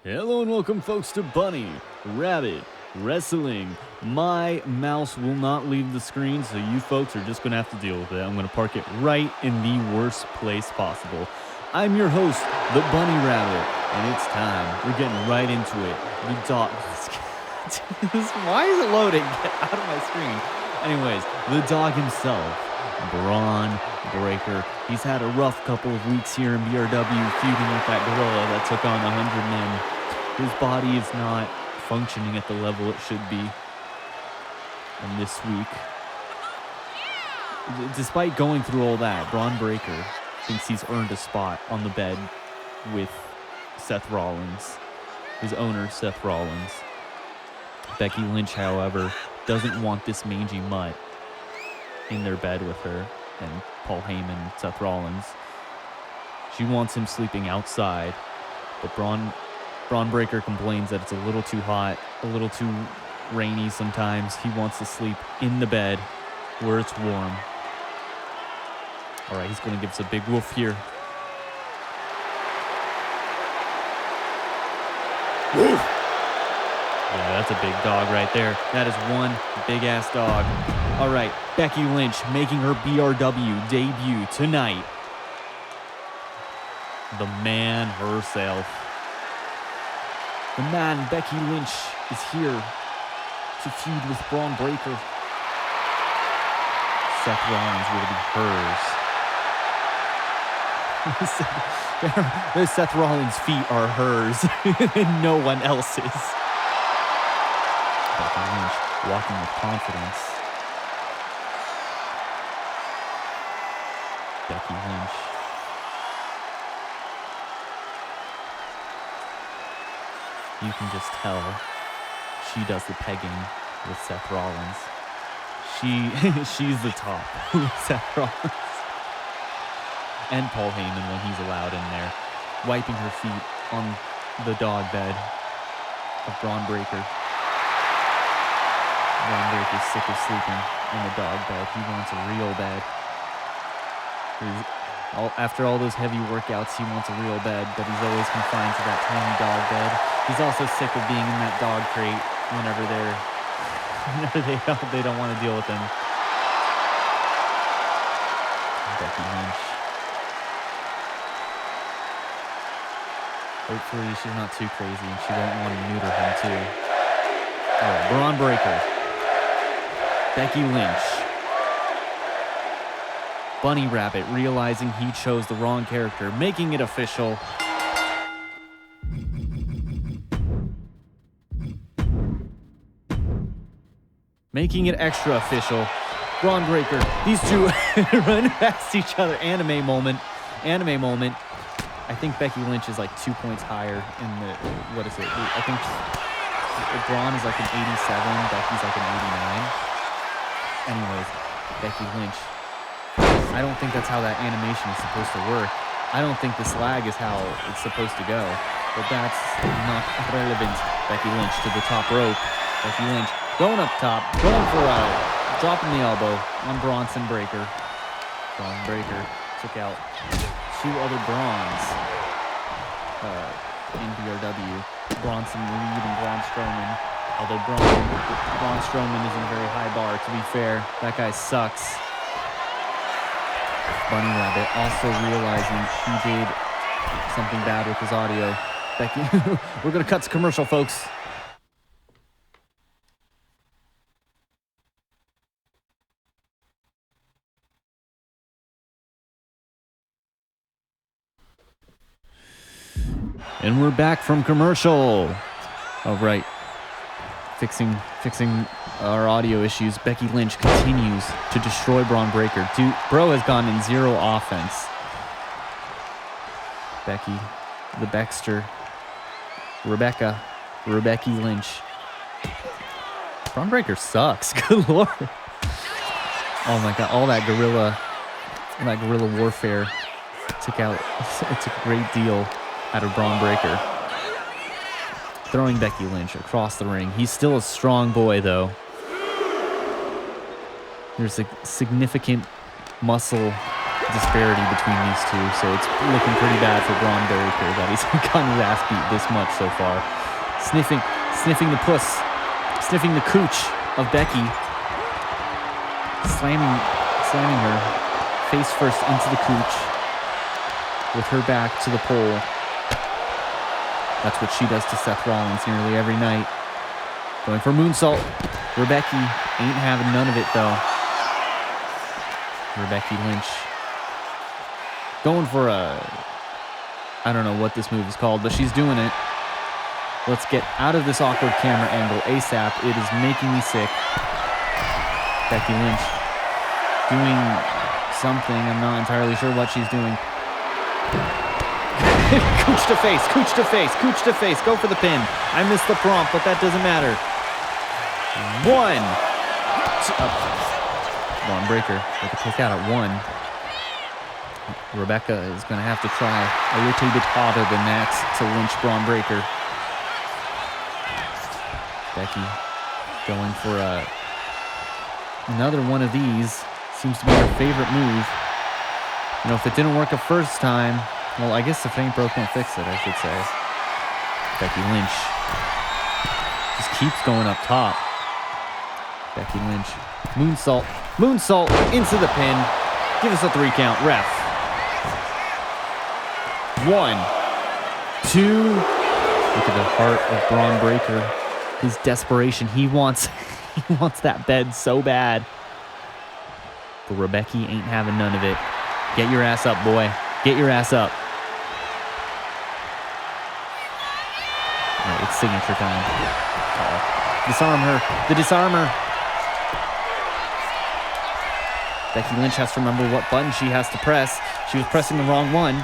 Hello and welcome folks to Bunny Rabbit Wrestling. My mouse will not leave the screen, so you folks are just going to have to deal with it. I'm going to park it right in the worst place possible. I'm your host, the Bunny Rabbit, and it's time. We're getting right into it. The dog... Why is it loading? Get out of my screen. Anyways, the dog himself, Bron Breakker. He's had a rough couple of weeks here in BRW feuding with that gorilla that took on 100 men. His body is not functioning at the level it should be. And this week, despite going through all that, Bron Breakker thinks he's earned a spot on the bed with Seth Rollins, his owner, Seth Rollins. Becky Lynch, however, doesn't want this mangy mutt in their bed with her and Paul Heyman and Seth Rollins. She wants him sleeping outside, but Bron Breakker complains that it's a little too hot, a little too rainy sometimes. He wants to sleep in the bed where it's warm. All right, he's going to give us a big woof here. Woof! Yeah, that's a big dog right there. That is one big-ass dog. All right, Becky Lynch making her BRW debut tonight. The man herself. The man, Becky Lynch, is here to feud with Bron Breakker. Seth Rollins will be hers. Seth Rollins' feet are hers, and no one else's. Becky Lynch walking with confidence. Becky Lynch. You can just tell she does the pegging with Seth Rollins. She's the top with Seth Rollins. And Paul Heyman when he's allowed in there. Wiping her feet on the dog bed of Bron Breakker. Bron Breakker's sick of sleeping in the dog bed. He wants a real bed. After all those heavy workouts, he wants a real bed, but he's always confined to that tiny dog bed. He's also sick of being in that dog crate whenever they don't want to deal with him. Becky Lynch. Hopefully she's not too crazy and she won't want to neuter him too. All right, Bron Breakker. Becky Lynch. Bunny Rabbit realizing he chose the wrong character, making it official. Making it extra official. Bron Breakker. These two run past each other. Anime moment. I think Becky Lynch is like 2 points higher in the, what is it? I think Bron is like an 87, Becky's like an 89. Anyways, Becky Lynch. I don't think that's how that animation is supposed to work. I don't think this lag is how it's supposed to go. But that's not relevant. Becky Lynch to the top rope. Becky Lynch going up top, going for a drop in the elbow on Bron Breakker. Bron Breakker took out two other Brons in BRW. Bronson Reed and Braun Strowman. Although Braun Strowman isn't a very high bar, to be fair. That guy sucks. Bunny Rabbit also realizing he did something bad with his audio. Becky, we're going to cut to commercial, folks. And we're back from commercial. All right. Fixing our audio issues. Becky Lynch continues to destroy Bron Breakker. Bro has gone in zero offense. Becky, the Baxter, Rebecca Lynch. Bron Breakker sucks. Good lord. Oh my god, all that guerrilla warfare took a great deal out of Bron Breakker. Throwing Becky Lynch across the ring. He's still a strong boy, though. There's a significant muscle disparity between these two, so it's looking pretty bad for Bron Breakker that he's gotten his ass beat this much so far. Sniffing the puss, sniffing the cooch of Becky, slamming her face first into the cooch with her back to the pole. That's what she does to Seth Rollins nearly every night. Going for moonsault. Becky ain't having none of it though. Becky Lynch going for I don't know what this move is called, but she's doing it. Let's get out of this awkward camera angle ASAP. It is making me sick. Becky Lynch doing something. I'm not entirely sure what she's doing. Cooch to face, cooch to face, cooch to face. Go for the pin. I missed the prompt, but that doesn't matter. One. Bron Breakker with a kick out at 1. Rebecca is going to have to try a little bit harder than that to lynch Bron Breakker. Becky going for another one of these. Seems to be her favorite move. You know, if it didn't work the first time, well, I guess if it ain't broke, don't fix it, I should say. Becky Lynch just keeps going up top. Becky Lynch. Moonsault. Moonsault into the pin. Give us a 3 count. Ref. 1, 2. Look at the heart of Bron Breakker. His desperation. He wants that bed so bad. But Rebecca ain't having none of it. Get your ass up, boy. Get your ass up. All right, it's signature time. Disarm her. The disarmer. Becky Lynch has to remember what button she has to press. She was pressing the wrong one.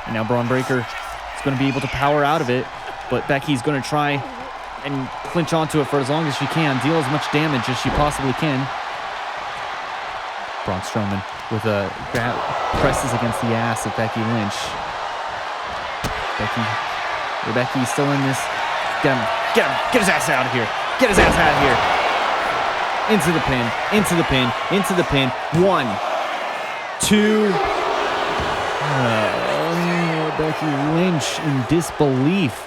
And now Bron Breakker is going to be able to power out of it. But Becky's going to try and clinch onto it for as long as she can. Deal as much damage as she possibly can. Braun Strowman with a grab, presses against the ass of Becky Lynch. Becky's still in this. Get him. Get his ass out of here. Get his ass out of here. Into the pin, into the pin, into the pin. 1, 2. Becky Lynch in disbelief.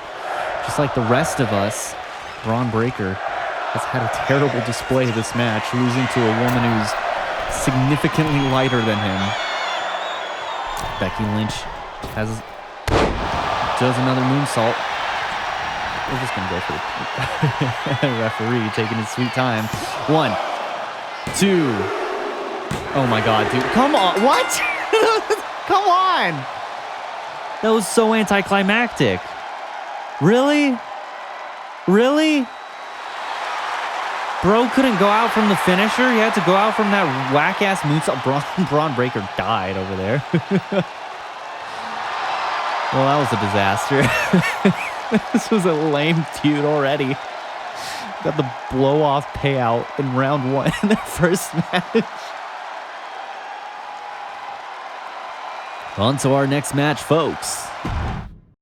Just like the rest of us, Bron Breakker has had a terrible display this match, losing to a woman who's significantly lighter than him. Becky Lynch does another moonsault. We're just going to go for the referee taking his sweet time. 1, 2. Oh my God, dude. Come on. What? Come on. That was so anticlimactic. Really? Really? Bro couldn't go out from the finisher. He had to go out from that whack-ass moonsault. Bron Breakker died over there. Well, that was a disaster. This was a lame feud already. Got the blow-off payout in round 1 in their first match. On to our next match, folks.